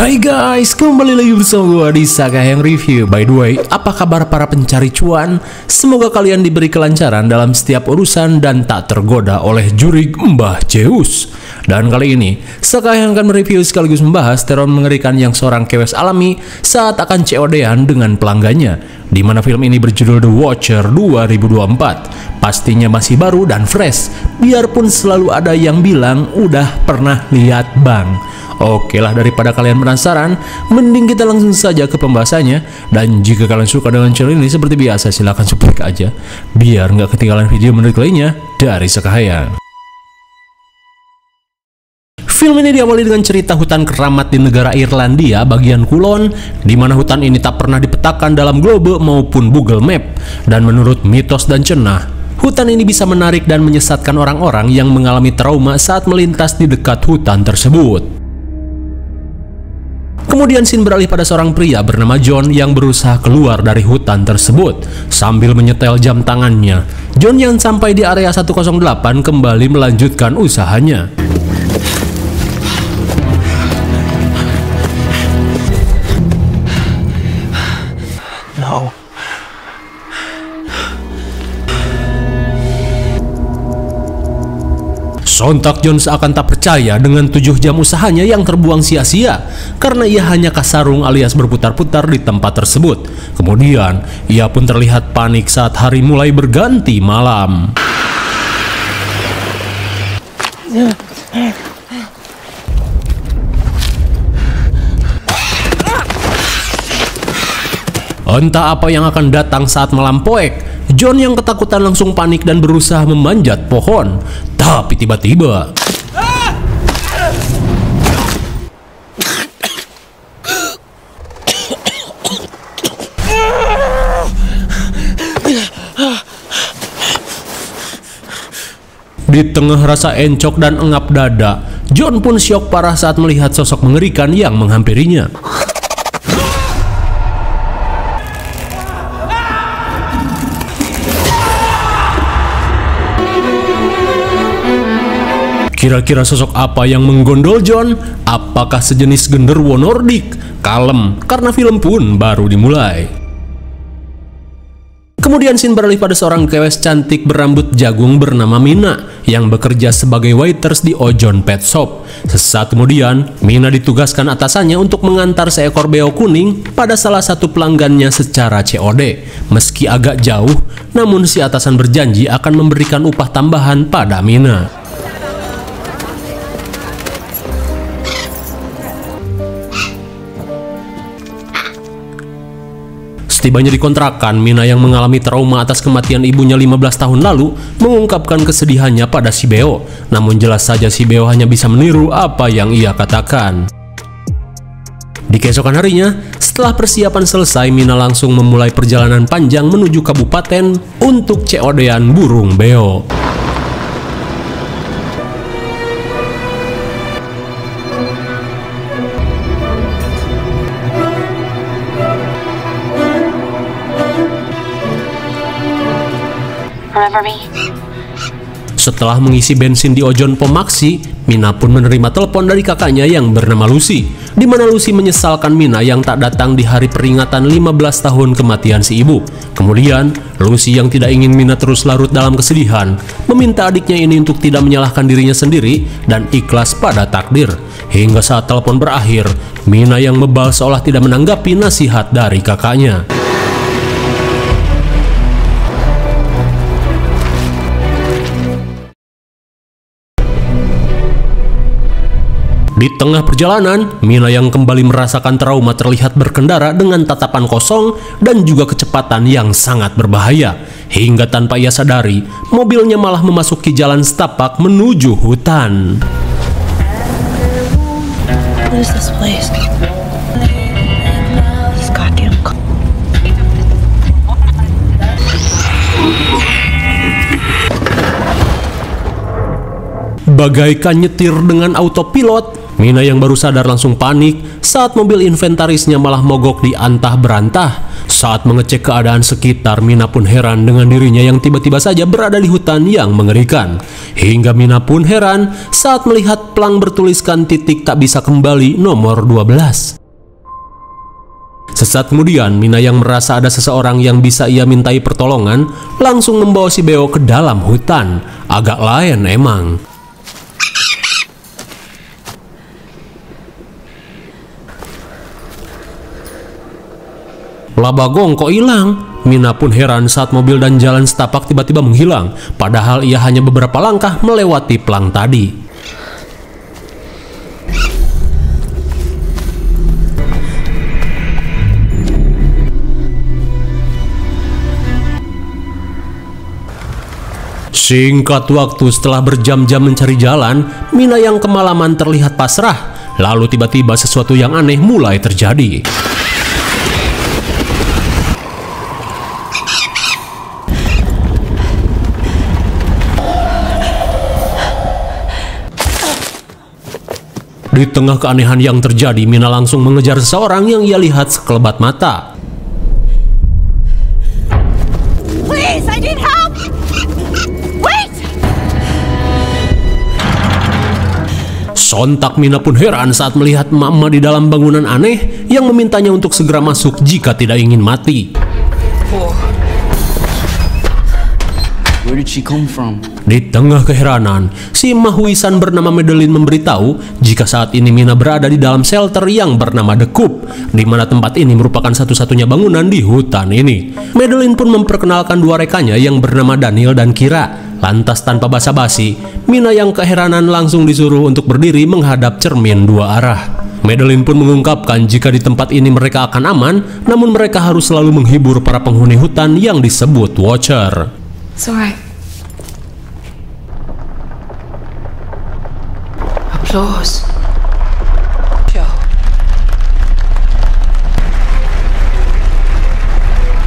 Hai guys, kembali lagi bersama gue di Sakaheng Review. By the way, apa kabar para pencari cuan? Semoga kalian diberi kelancaran dalam setiap urusan dan tak tergoda oleh jurig Mbah Zeus. Dan kali ini, Sakaheng akan mereview sekaligus membahas teror mengerikan yang seorang kewes alami saat akan COD-an dengan pelanggannya, di mana film ini berjudul The Watcher 2024. Pastinya masih baru dan fresh, biarpun selalu ada yang bilang udah pernah lihat bang. Oke lah, daripada kalian penasaran, mending kita langsung saja ke pembahasannya. Dan jika kalian suka dengan channel ini, seperti biasa silahkan subscribe aja, biar nggak ketinggalan video menarik lainnya dari Sakaheng. Film ini diawali dengan cerita hutan keramat di negara Irlandia bagian kulon, di mana hutan ini tak pernah dipetakan dalam globe maupun Google Map. Dan menurut mitos dan cenah, hutan ini bisa menarik dan menyesatkan orang-orang yang mengalami trauma saat melintas di dekat hutan tersebut. Kemudian scene beralih pada seorang pria bernama John yang berusaha keluar dari hutan tersebut sambil menyetel jam tangannya. John yang sampai di area 108 kembali melanjutkan usahanya. No. Sontak John seakan tak percaya dengan 7 jam usahanya yang terbuang sia-sia karena ia hanya kasarung alias berputar-putar di tempat tersebut. Kemudian ia pun terlihat panik saat hari mulai berganti malam. Entah apa yang akan datang saat malam poek, John yang ketakutan langsung panik dan berusaha memanjat pohon. Tapi tiba-tiba di tengah rasa encok dan engap dada, John pun syok parah saat melihat sosok mengerikan yang menghampirinya. Kira-kira sosok apa yang menggondol John? Apakah sejenis genderuwo Nordik? Kalem, karena film pun baru dimulai. Kemudian scene beralih pada seorang kewes cantik berambut jagung bernama Mina yang bekerja sebagai waiters di Ojon Pet Shop. Sesaat kemudian, Mina ditugaskan atasannya untuk mengantar seekor beo kuning pada salah satu pelanggannya secara COD. Meski agak jauh, namun si atasan berjanji akan memberikan upah tambahan pada Mina. Setibanya di kontrakan, Mina yang mengalami trauma atas kematian ibunya 15 tahun lalu mengungkapkan kesedihannya pada si beo. Namun jelas saja si beo hanya bisa meniru apa yang ia katakan. Di keesokan harinya, setelah persiapan selesai, Mina langsung memulai perjalanan panjang menuju kabupaten untuk COD-an burung beo. Setelah mengisi bensin di Ojon Pom Maxi, Mina pun menerima telepon dari kakaknya yang bernama Lucy, di mana Lucy menyesalkan Mina yang tak datang di hari peringatan 15 tahun kematian si ibu. Kemudian, Lucy yang tidak ingin Mina terus larut dalam kesedihan, meminta adiknya ini untuk tidak menyalahkan dirinya sendiri dan ikhlas pada takdir. Hingga saat telepon berakhir, Mina yang mebal seolah tidak menanggapi nasihat dari kakaknya. Di tengah perjalanan, Mina yang kembali merasakan trauma terlihat berkendara dengan tatapan kosong dan juga kecepatan yang sangat berbahaya. Hingga tanpa ia sadari, mobilnya malah memasuki jalan setapak menuju hutan. What is this place? This goddamn Bagaikan nyetir dengan autopilot, Mina yang baru sadar langsung panik saat mobil inventarisnya malah mogok di antah berantah. Saat mengecek keadaan sekitar, Mina pun heran dengan dirinya yang tiba-tiba saja berada di hutan yang mengerikan. Hingga Mina pun heran saat melihat plang bertuliskan titik tak bisa kembali nomor 12. Sesaat kemudian, Mina yang merasa ada seseorang yang bisa ia mintai pertolongan, langsung membawa si Beo ke dalam hutan. Agak lain emang. Lah Bagong kok hilang? Mina pun heran saat mobil dan jalan setapak tiba-tiba menghilang, padahal ia hanya beberapa langkah melewati plang tadi. Singkat waktu setelah berjam-jam mencari jalan, Mina yang kemalaman terlihat pasrah. Lalu tiba-tiba sesuatu yang aneh mulai terjadi. Di tengah keanehan yang terjadi, Mina langsung mengejar seseorang yang ia lihat sekelebat mata. Please, I need help! Wait! Sontak Mina pun heran saat melihat emak-emak di dalam bangunan aneh yang memintanya untuk segera masuk jika tidak ingin mati. Where did she come from? Di tengah keheranan, si Mahwisan bernama Madeline memberitahu jika saat ini Mina berada di dalam shelter yang bernama The Coop, di mana tempat ini merupakan satu-satunya bangunan di hutan ini. Madeline pun memperkenalkan dua rekannya yang bernama Daniel dan Kira. Lantas tanpa basa-basi, Mina yang keheranan langsung disuruh untuk berdiri menghadap cermin dua arah. Madeline pun mengungkapkan jika di tempat ini mereka akan aman, namun mereka harus selalu menghibur para penghuni hutan yang disebut Watcher. It's alright. Applause. Show.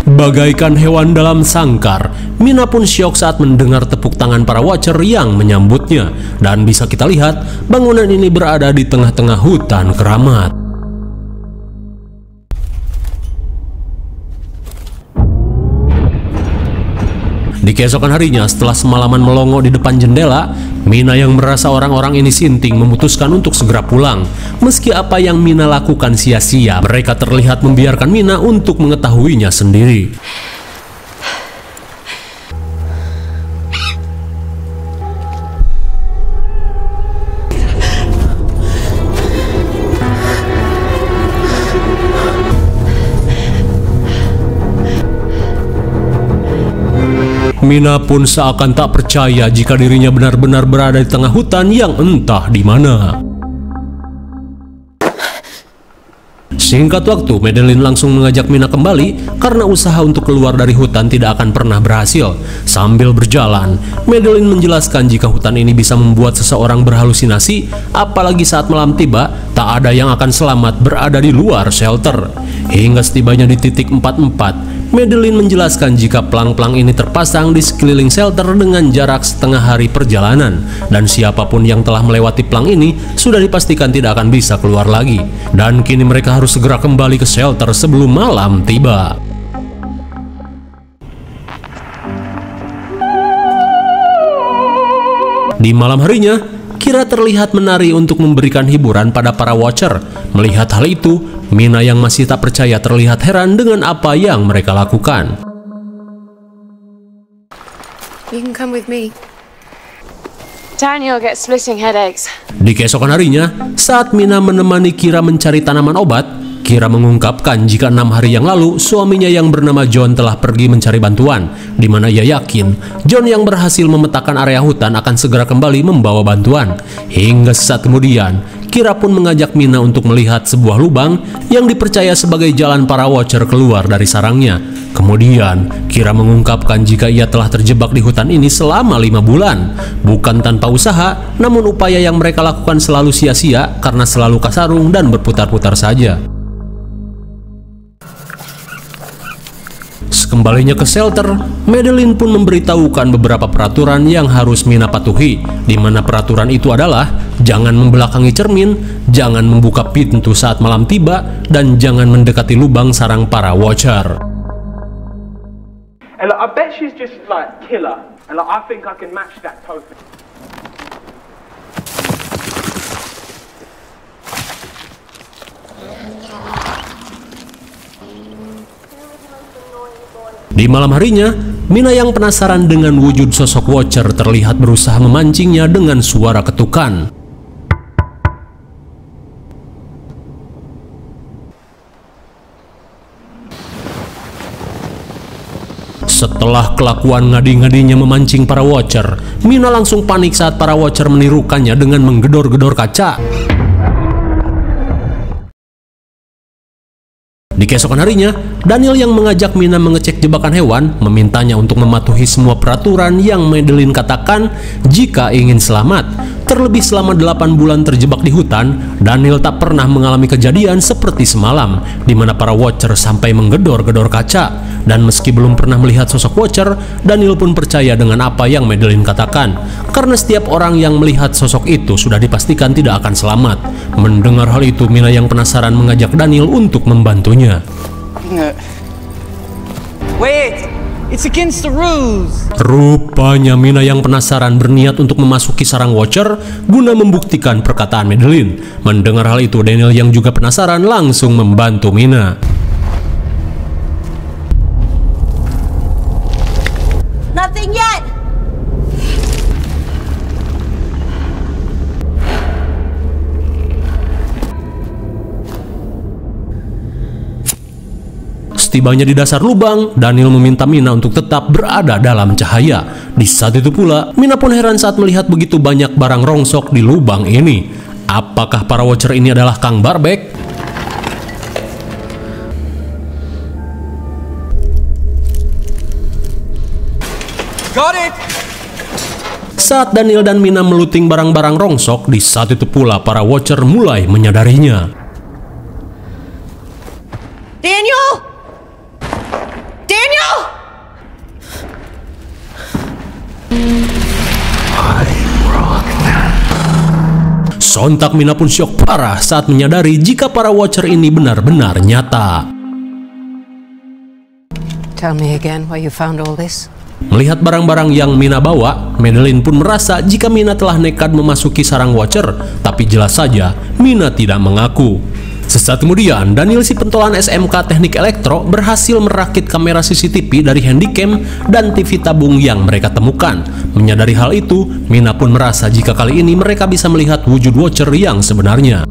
Bagaikan hewan dalam sangkar, Mina pun syok saat mendengar tepuk tangan para Watcher yang menyambutnya. Dan bisa kita lihat, bangunan ini berada di tengah-tengah hutan keramat. Di keesokan harinya, setelah semalaman melongo di depan jendela, Mina yang merasa orang-orang ini sinting memutuskan untuk segera pulang. Meski apa yang Mina lakukan sia-sia, mereka terlihat membiarkan Mina untuk mengetahuinya sendiri. Mina pun seakan tak percaya jika dirinya benar-benar berada di tengah hutan yang entah di mana. Singkat waktu, Madeline langsung mengajak Mina kembali karena usaha untuk keluar dari hutan tidak akan pernah berhasil. Sambil berjalan, Madeline menjelaskan jika hutan ini bisa membuat seseorang berhalusinasi, apalagi saat malam tiba, tak ada yang akan selamat berada di luar shelter. Hingga setibanya di titik 44, Madeline menjelaskan jika plang-plang ini terpasang di sekeliling shelter dengan jarak setengah hari perjalanan, dan siapapun yang telah melewati plang ini sudah dipastikan tidak akan bisa keluar lagi. Dan kini mereka harus segera kembali ke shelter sebelum malam tiba. Di malam harinya, Kira terlihat menari untuk memberikan hiburan pada para Watcher. Melihat hal itu, Mina yang masih tak percaya terlihat heran dengan apa yang mereka lakukan. You can come with me. Daniel gets splitting headaches. Di keesokan harinya, saat Mina menemani Kira mencari tanaman obat, Kira mengungkapkan jika 6 hari yang lalu suaminya yang bernama John telah pergi mencari bantuan, di mana ia yakin John yang berhasil memetakan area hutan akan segera kembali membawa bantuan. Hingga sesaat kemudian, Kira pun mengajak Mina untuk melihat sebuah lubang yang dipercaya sebagai jalan para Watcher keluar dari sarangnya. Kemudian, Kira mengungkapkan jika ia telah terjebak di hutan ini selama 5 bulan. Bukan tanpa usaha, namun upaya yang mereka lakukan selalu sia-sia karena selalu kasarung dan berputar-putar saja. Sekembalinya ke shelter, Madeline pun memberitahukan beberapa peraturan yang harus Mina patuhi, di mana peraturan itu adalah jangan membelakangi cermin, jangan membuka pintu saat malam tiba, dan jangan mendekati lubang sarang para Watcher. And like, I bet she's just like killer. And like, I think I can match that totally. Di malam harinya, Mina yang penasaran dengan wujud sosok Watcher terlihat berusaha memancingnya dengan suara ketukan. Setelah kelakuan ngadi-ngadinya memancing para Watcher, Mina langsung panik saat para Watcher menirukannya dengan menggedor-gedor kaca. Di keesokan harinya, Daniel yang mengajak Mina mengecek jebakan hewan, memintanya untuk mematuhi semua peraturan yang Madeline katakan jika ingin selamat. Terlebih selama 8 bulan terjebak di hutan, Daniel tak pernah mengalami kejadian seperti semalam, di mana para Watcher sampai menggedor-gedor kaca. Dan meski belum pernah melihat sosok Watcher, Daniel pun percaya dengan apa yang Madeline katakan. Karena setiap orang yang melihat sosok itu sudah dipastikan tidak akan selamat. Mendengar hal itu, Mina yang penasaran mengajak Daniel untuk membantunya. Wait! It's against the rules! Rupanya Mina yang penasaran berniat untuk memasuki sarang Watcher guna membuktikan perkataan Madeline. Mendengar hal itu, Daniel yang juga penasaran langsung membantu Mina. Nothing yet! Setibanya di dasar lubang, Daniel meminta Mina untuk tetap berada dalam cahaya. Di saat itu pula, Mina pun heran saat melihat begitu banyak barang rongsok di lubang ini. Apakah para Watcher ini adalah Kang Barbek? Got it! Saat Daniel dan Mina meluting barang-barang rongsok, di saat itu pula para Watcher mulai menyadarinya. Daniel! Daniel! Sontak Mina pun syok parah saat menyadari jika para Watcher ini benar-benar nyata. Tell me again where you found all this. Melihat barang-barang yang Mina bawa, Madeline pun merasa jika Mina telah nekat memasuki sarang Watcher, tapi jelas saja Mina tidak mengaku. Sesaat kemudian, Daniel si pentolan SMK Teknik Elektro berhasil merakit kamera CCTV dari handycam dan TV tabung yang mereka temukan. Menyadari hal itu, Mina pun merasa jika kali ini mereka bisa melihat wujud Watcher yang sebenarnya.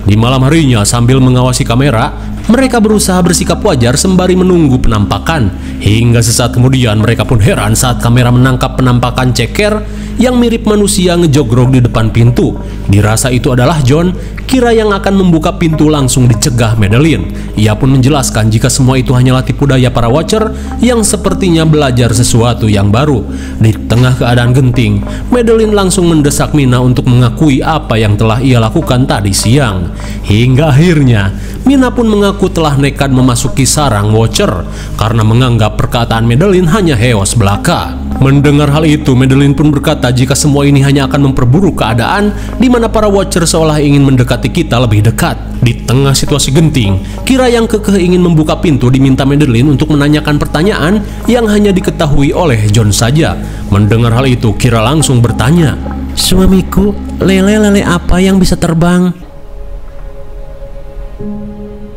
Di malam harinya, sambil mengawasi kamera, mereka berusaha bersikap wajar sembari menunggu penampakan. Hingga sesaat kemudian mereka pun heran saat kamera menangkap penampakan ceker yang mirip manusia ngejogrok di depan pintu. Dirasa itu adalah John, kira yang akan membuka pintu langsung dicegah Madeline. Ia pun menjelaskan jika semua itu hanyalah tipu daya para Watcher yang sepertinya belajar sesuatu yang baru. Di tengah keadaan genting, Madeline langsung mendesak Mina untuk mengakui apa yang telah ia lakukan tadi siang. Hingga akhirnya, Mina pun mengaku telah nekat memasuki sarang Watcher karena menganggap perkataan Madeline hanya heos belaka. Mendengar hal itu, Madeline pun berkata jika semua ini hanya akan memperburuk keadaan di mana para Watcher seolah ingin mendekati kita lebih dekat. Di tengah situasi genting, Kira yang kekeh ingin membuka pintu diminta Madeline untuk menanyakan pertanyaan yang hanya diketahui oleh John saja. Mendengar hal itu, Kira langsung bertanya, "Suamiku, lele-lele apa yang bisa terbang?"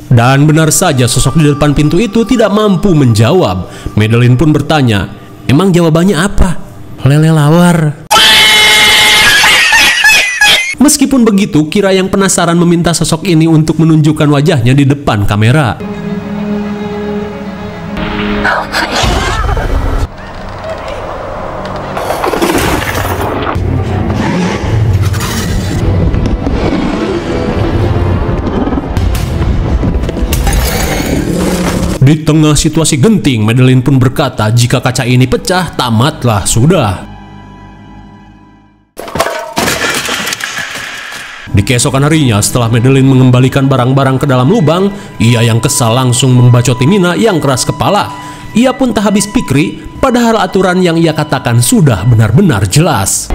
Dan benar saja sosok di depan pintu itu tidak mampu menjawab. Madeline pun bertanya, "Emang jawabannya apa?" "Lele lawar." Meskipun begitu, Kira yang penasaran meminta sosok ini untuk menunjukkan wajahnya di depan kamera. Di tengah situasi genting, Madeline pun berkata jika kaca ini pecah, tamatlah sudah. Di keesokan harinya, setelah Madeline mengembalikan barang-barang ke dalam lubang, ia yang kesal langsung membacoti Mina yang keras kepala. Ia pun tak habis pikir, padahal aturan yang ia katakan sudah benar-benar jelas.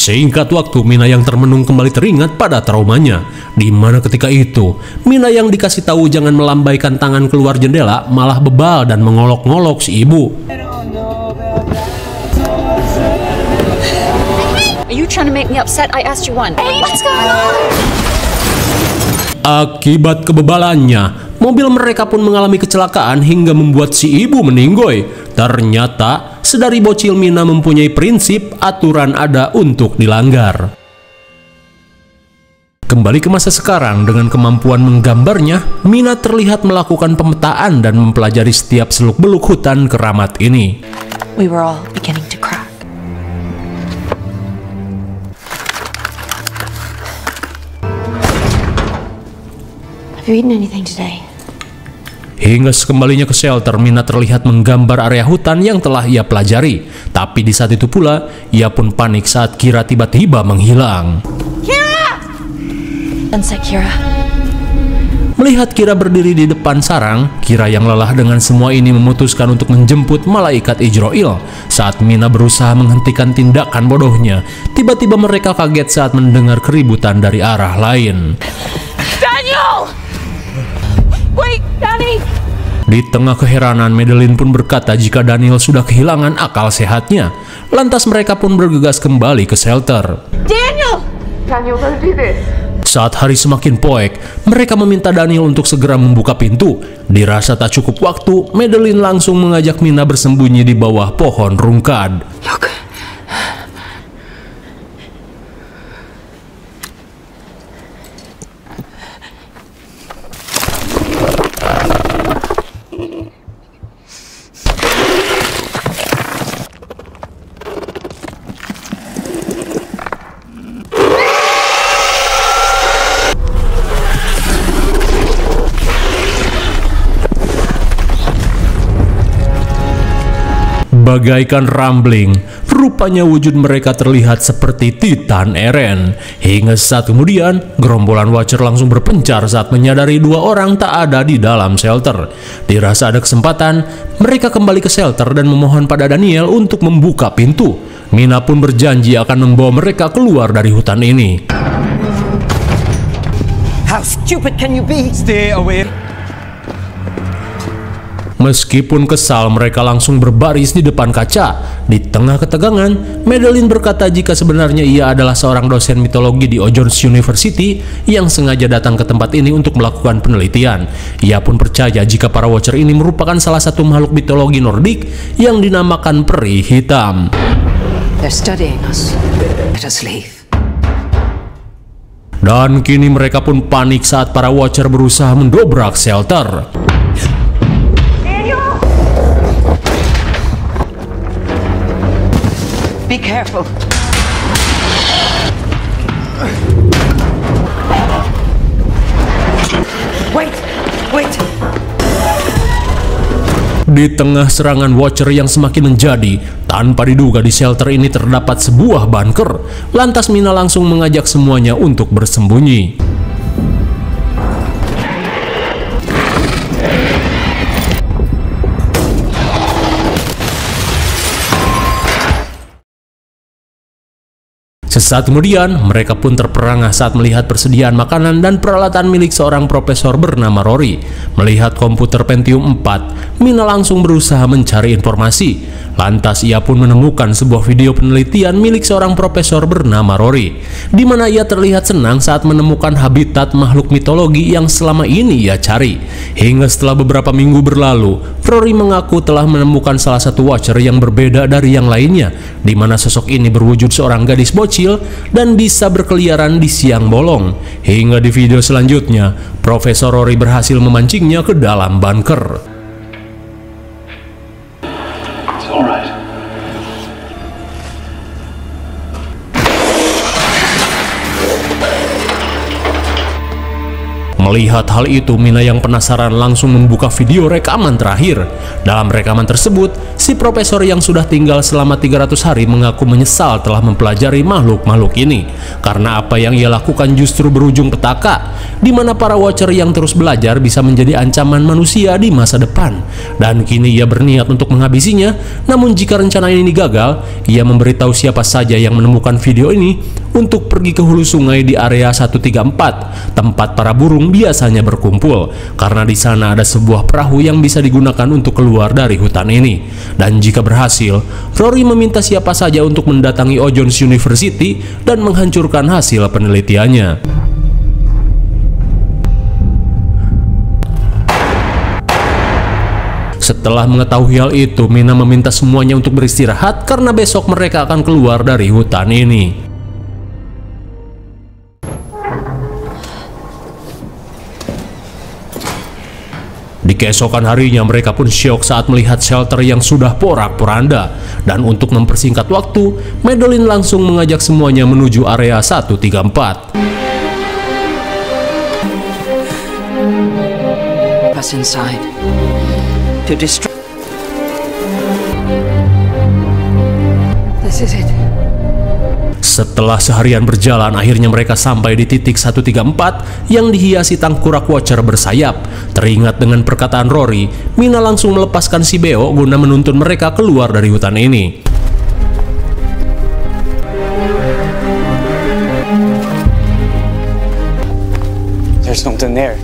Singkat waktu, Mina yang termenung kembali teringat pada traumanya, di mana ketika itu Mina yang dikasih tahu jangan melambaikan tangan keluar jendela malah bebal dan mengolok-ngolok si ibu. Are you trying to make me upset? I asked you one. Hey, what's going on? Akibat kebebalannya, mobil mereka pun mengalami kecelakaan hingga membuat si ibu meninggoy. Ternyata, sedari bocil Mina mempunyai prinsip aturan ada untuk dilanggar. Kembali ke masa sekarang, dengan kemampuan menggambarnya, Mina terlihat melakukan pemetaan dan mempelajari setiap seluk-beluk hutan keramat ini. We were all beginning to crack. Have you eaten anything today? Hingga sekembalinya ke shelter, Mina terlihat menggambar area hutan yang telah ia pelajari. Tapi di saat itu pula, ia pun panik saat Kira tiba-tiba menghilang. Kira! Kira. Melihat Kira berdiri di depan sarang, Kira yang lelah dengan semua ini memutuskan untuk menjemput malaikat Ijroil. Saat Mina berusaha menghentikan tindakan bodohnya, tiba-tiba mereka kaget saat mendengar keributan dari arah lain. Daniel! Wait, Danny! Di tengah keheranan, Madeline pun berkata jika Daniel sudah kehilangan akal sehatnya. Lantas mereka pun bergegas kembali ke shelter. Daniel! Daniel, don't do this. Saat hari semakin poek, mereka meminta Daniel untuk segera membuka pintu. Dirasa tak cukup waktu, Madeline langsung mengajak Mina bersembunyi di bawah pohon rungkad. Look. Bagaikan rambling, rupanya wujud mereka terlihat seperti Titan Eren. Hingga saat kemudian, gerombolan Watcher langsung berpencar saat menyadari dua orang tak ada di dalam shelter. Dirasa ada kesempatan, mereka kembali ke shelter dan memohon pada Daniel untuk membuka pintu. Mina pun berjanji akan membawa mereka keluar dari hutan ini. How stupid can you be? Stay away. Meskipun kesal, mereka langsung berbaris di depan kaca. Di tengah ketegangan, Madeline berkata jika sebenarnya ia adalah seorang dosen mitologi di Ojors University yang sengaja datang ke tempat ini untuk melakukan penelitian. Ia pun percaya jika para Watcher ini merupakan salah satu makhluk mitologi Nordik yang dinamakan peri hitam. They're studying us. Let us leave. Dan kini mereka pun panik saat para Watcher berusaha mendobrak shelter. Be careful. Wait. Di tengah serangan Watcher yang semakin menjadi, tanpa diduga di shelter ini terdapat sebuah bunker. Lantas Mina langsung mengajak semuanya untuk bersembunyi. Sesaat kemudian, mereka pun terperangah saat melihat persediaan makanan dan peralatan milik seorang profesor bernama Rory. Melihat komputer Pentium 4, Mina langsung berusaha mencari informasi. Lantas ia pun menemukan sebuah video penelitian milik seorang profesor bernama Rory, di mana ia terlihat senang saat menemukan habitat makhluk mitologi yang selama ini ia cari. Hingga setelah beberapa minggu berlalu, Rory mengaku telah menemukan salah satu Watcher yang berbeda dari yang lainnya, di mana sosok ini berwujud seorang gadis bocil dan bisa berkeliaran di siang bolong. Hingga di video selanjutnya, Profesor Rory berhasil memancingnya ke dalam bunker. Melihat hal itu, Mina yang penasaran langsung membuka video rekaman terakhir. Dalam rekaman tersebut, si profesor yang sudah tinggal selama 300 hari mengaku menyesal telah mempelajari makhluk-makhluk ini. Karena apa yang ia lakukan justru berujung petaka, di mana para Watcher yang terus belajar bisa menjadi ancaman manusia di masa depan. Dan kini ia berniat untuk menghabisinya, namun jika rencana ini gagal, ia memberitahu siapa saja yang menemukan video ini untuk pergi ke hulu sungai di area 134, tempat para burung biasanya berkumpul, karena di sana ada sebuah perahu yang bisa digunakan untuk keluar dari hutan ini. Dan jika berhasil, Rory meminta siapa saja untuk mendatangi Jones University dan menghancurkan hasil penelitiannya. Setelah mengetahui hal itu, Mina meminta semuanya untuk beristirahat karena besok mereka akan keluar dari hutan ini. Di keesokan harinya mereka pun syok saat melihat shelter yang sudah porak-poranda. Dan untuk mempersingkat waktu, Madeline langsung mengajak semuanya menuju area 134. Pass inside to destroy. This is it. Setelah seharian berjalan, akhirnya mereka sampai di titik 134 yang dihiasi tengkorak Watcher bersayap. Teringat dengan perkataan Rory, Mina langsung melepaskan si Beo guna menuntun mereka keluar dari hutan ini. There's something there.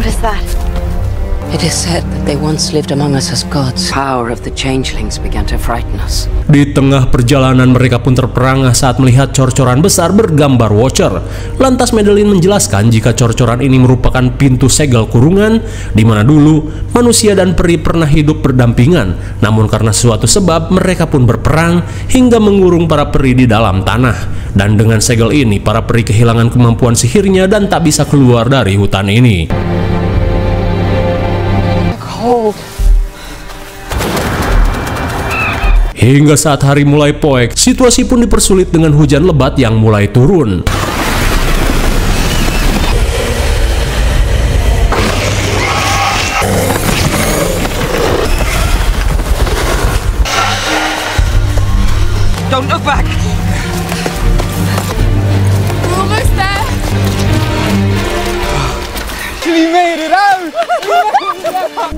What is that? It is said that they once lived among us as gods. Power of the changelings began to frighten us. Di tengah perjalanan mereka pun terperangah saat melihat cor-coran besar bergambar Watcher. Lantas Madeline menjelaskan jika cor-coran ini merupakan pintu segel kurungan di mana dulu manusia dan peri pernah hidup berdampingan. Namun karena suatu sebab mereka pun berperang hingga mengurung para peri di dalam tanah. Dan dengan segel ini para peri kehilangan kemampuan sihirnya dan tak bisa keluar dari hutan ini. Hingga saat hari mulai poek, situasi pun dipersulit dengan hujan lebat yang mulai turun. Don't look back! We're almost there. We made it out!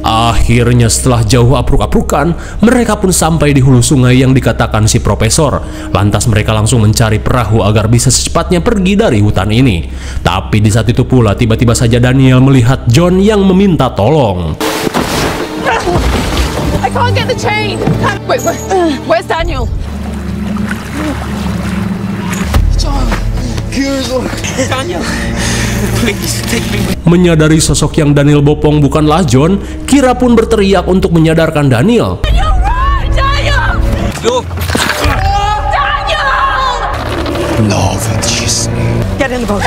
Akhirnya setelah jauh apruk-aprukan, mereka pun sampai di hulu sungai yang dikatakan si profesor. Lantas mereka langsung mencari perahu agar bisa secepatnya pergi dari hutan ini. Tapi di saat itu pula tiba-tiba saja Daniel melihat John yang meminta tolong. I can't get the chain. Wait, where's Daniel? Daniel, please take me with. Menyadari sosok yang Daniel bopong bukanlah John, Kira pun berteriak untuk menyadarkan Daniel. Daniel, run! Daniel! Look! Daniel! No, what did you say? Get in the boat.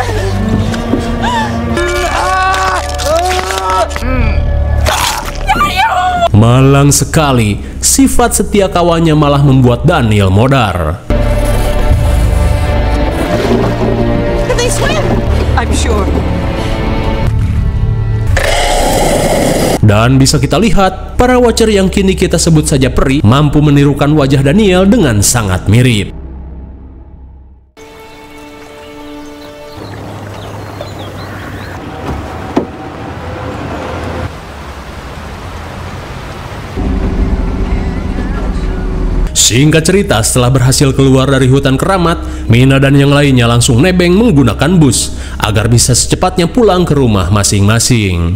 Malang sekali, sifat setia kawannya malah membuat Daniel modar. Can they swim? I'm sure. Dan bisa kita lihat, para Watcher yang kini kita sebut saja peri mampu menirukan wajah Daniel dengan sangat mirip. Singkat cerita, setelah berhasil keluar dari hutan keramat, Mina dan yang lainnya langsung nebeng menggunakan bus agar bisa secepatnya pulang ke rumah masing-masing.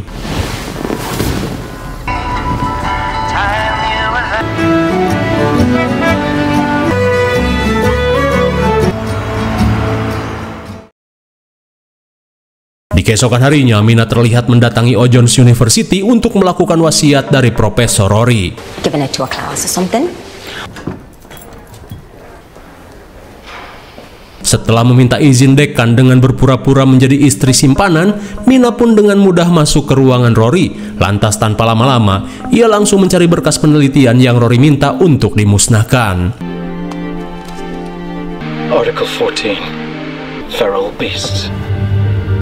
Di keesokan harinya, Mina terlihat mendatangi Jones University untuk melakukan wasiat dari Profesor Rory. Giving it to a class or something? Setelah meminta izin dekan dengan berpura-pura menjadi istri simpanan, Mina pun dengan mudah masuk ke ruangan Rory. Lantas tanpa lama-lama, ia langsung mencari berkas penelitian yang Rory minta untuk dimusnahkan. Article 14. Feral beasts.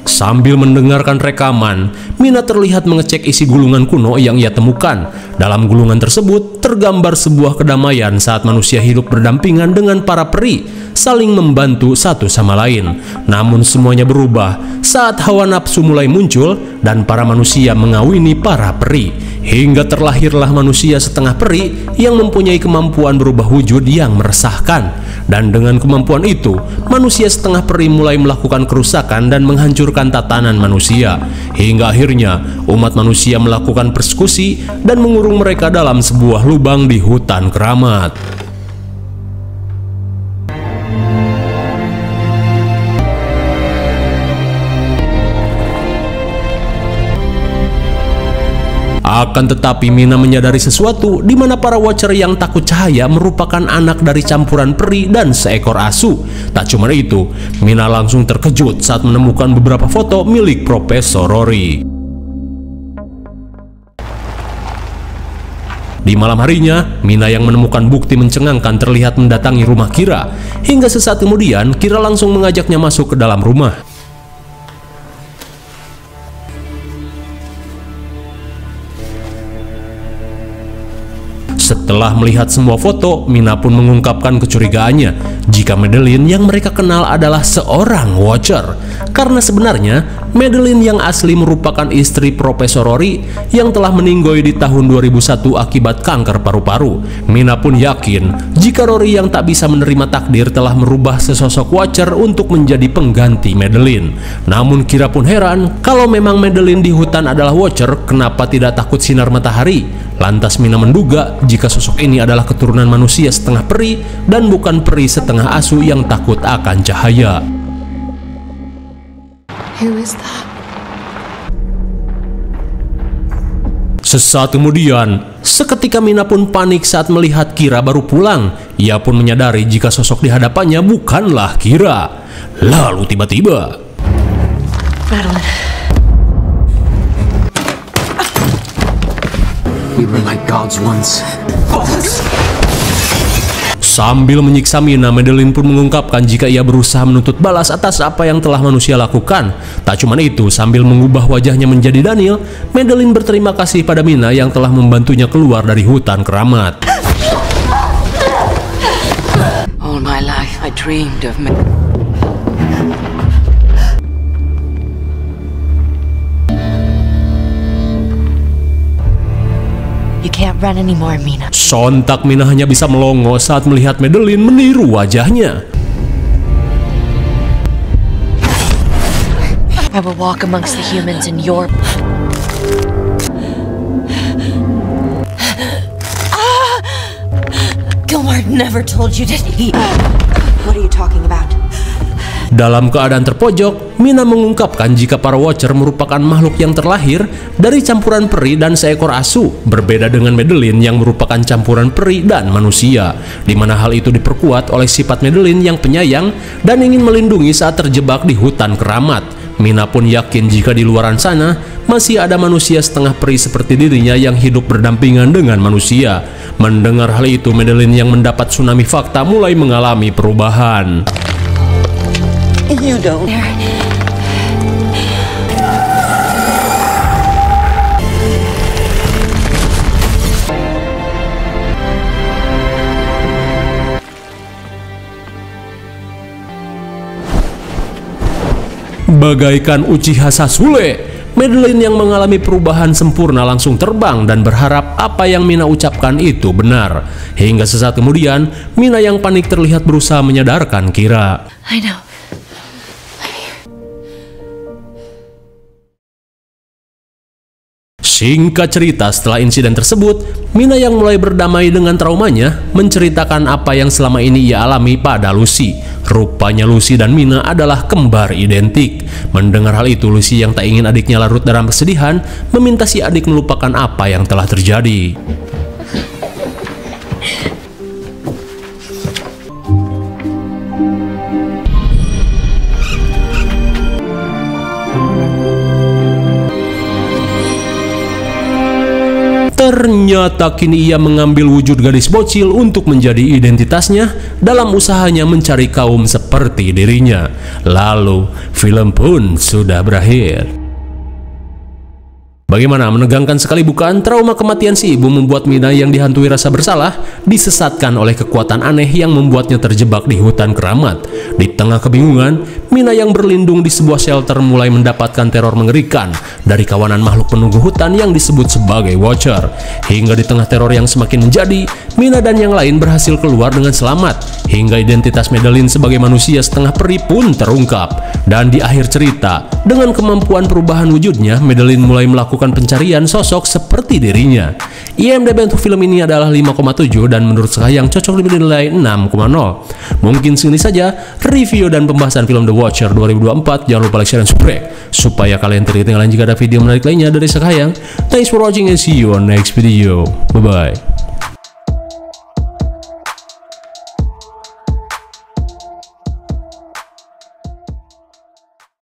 Sambil mendengarkan rekaman, Mina terlihat mengecek isi gulungan kuno yang ia temukan. Dalam gulungan tersebut tergambar sebuah kedamaian saat manusia hidup berdampingan dengan para peri, saling membantu satu sama lain. Namun semuanya berubah saat hawa nafsu mulai muncul dan para manusia mengawini para peri, hingga terlahirlah manusia setengah peri yang mempunyai kemampuan berubah wujud yang meresahkan. Dan dengan kemampuan itu, manusia setengah peri mulai melakukan kerusakan dan menghancurkan tatanan manusia, hingga akhirnya umat manusia melakukan persekusi dan mengurung mereka dalam sebuah lubang di hutan keramat. Akan tetapi Mina menyadari sesuatu di mana para Watcher yang takut cahaya merupakan anak dari campuran peri dan seekor asu. Tak cuma itu, Mina langsung terkejut saat menemukan beberapa foto milik Profesor Rory. Di malam harinya, Mina yang menemukan bukti mencengangkan terlihat mendatangi rumah Kira. Hingga sesaat kemudian, Kira langsung mengajaknya masuk ke dalam rumah. Setelah melihat semua foto, Mina pun mengungkapkan kecurigaannya jika Madeline yang mereka kenal adalah seorang Watcher. Karena sebenarnya Madeline yang asli merupakan istri Profesor Rory yang telah meninggoy di tahun 2001 akibat kanker paru-paru. Mina pun yakin jika Rory yang tak bisa menerima takdir telah merubah sesosok Watcher untuk menjadi pengganti Madeline. Namun Kira pun heran kalau memang Madeline di hutan adalah Watcher, kenapa tidak takut sinar matahari? Lantas Mina menduga jika sosok ini adalah keturunan manusia setengah peri dan bukan peri setengah asu yang takut akan cahaya. Who is that? Sesaat kemudian, seketika Mina pun panik saat melihat Kira baru pulang. Ia pun menyadari jika sosok di hadapannya bukanlah Kira. Lalu tiba-tiba, Madeline. We were like gods once. sambil menyiksa Mina, Madeline pun mengungkapkan jika ia berusaha menuntut balas atas apa yang telah manusia lakukan. Tak cuma itu, sambil mengubah wajahnya menjadi Daniel, Madeline berterima kasih pada Mina yang telah membantunya keluar dari hutan keramat. All my life I dreamed of You can't run anymore, Mina. Sontak Mina hanya bisa melongo saat melihat Madeline meniru wajahnya. I will walk amongst the humans in your... Gilmore never told you, did he? What are you talking about? Dalam keadaan terpojok, Mina mengungkapkan jika para Watcher merupakan makhluk yang terlahir dari campuran peri dan seekor asu, berbeda dengan Madeline yang merupakan campuran peri dan manusia, di mana hal itu diperkuat oleh sifat Madeline yang penyayang dan ingin melindungi saat terjebak di hutan keramat. Mina pun yakin jika di luaran sana masih ada manusia setengah peri seperti dirinya yang hidup berdampingan dengan manusia. Mendengar hal itu, Madeline yang mendapat tsunami fakta mulai mengalami perubahan. You don't. Bagaikan Uchiha Sasule, Madeline yang mengalami perubahan sempurna langsung terbang dan berharap apa yang Mina ucapkan itu benar. Hingga sesaat kemudian, Mina yang panik terlihat berusaha menyadarkan Kira. I know. Singkat cerita, setelah insiden tersebut, Mina yang mulai berdamai dengan traumanya menceritakan apa yang selama ini ia alami pada Lucy. Rupanya Lucy dan Mina adalah kembar identik. Mendengar hal itu, Lucy yang tak ingin adiknya larut dalam kesedihan meminta si adik melupakan apa yang telah terjadi. Ternyata kini ia mengambil wujud gadis bocil untuk menjadi identitasnya dalam usahanya mencari kaum seperti dirinya. Lalu, film pun sudah berakhir. Bagaimana, menegangkan sekali bukan? Trauma kematian si ibu membuat Mina yang dihantui rasa bersalah disesatkan oleh kekuatan aneh yang membuatnya terjebak di hutan keramat. Di tengah kebingungan, Mina yang berlindung di sebuah shelter mulai mendapatkan teror mengerikan dari kawanan makhluk penunggu hutan yang disebut sebagai Watcher. Hingga di tengah teror yang semakin menjadi, Mina dan yang lain berhasil keluar dengan selamat. Hingga identitas Madeline sebagai manusia setengah peri pun terungkap. Dan di akhir cerita, dengan kemampuan perubahan wujudnya, Madeline mulai melakukan pencarian sosok seperti dirinya. IMDb untuk film ini adalah 5,7 dan menurut saya yang cocok diberi nilai 6,0. Mungkin segini saja review dan pembahasan film The Watcher 2024. Jangan lupa like, share, dan subscribe supaya kalian tidak ketinggalan jika ada video menarik lainnya dari Sekayang. Thanks for watching and see you on next video. Bye bye.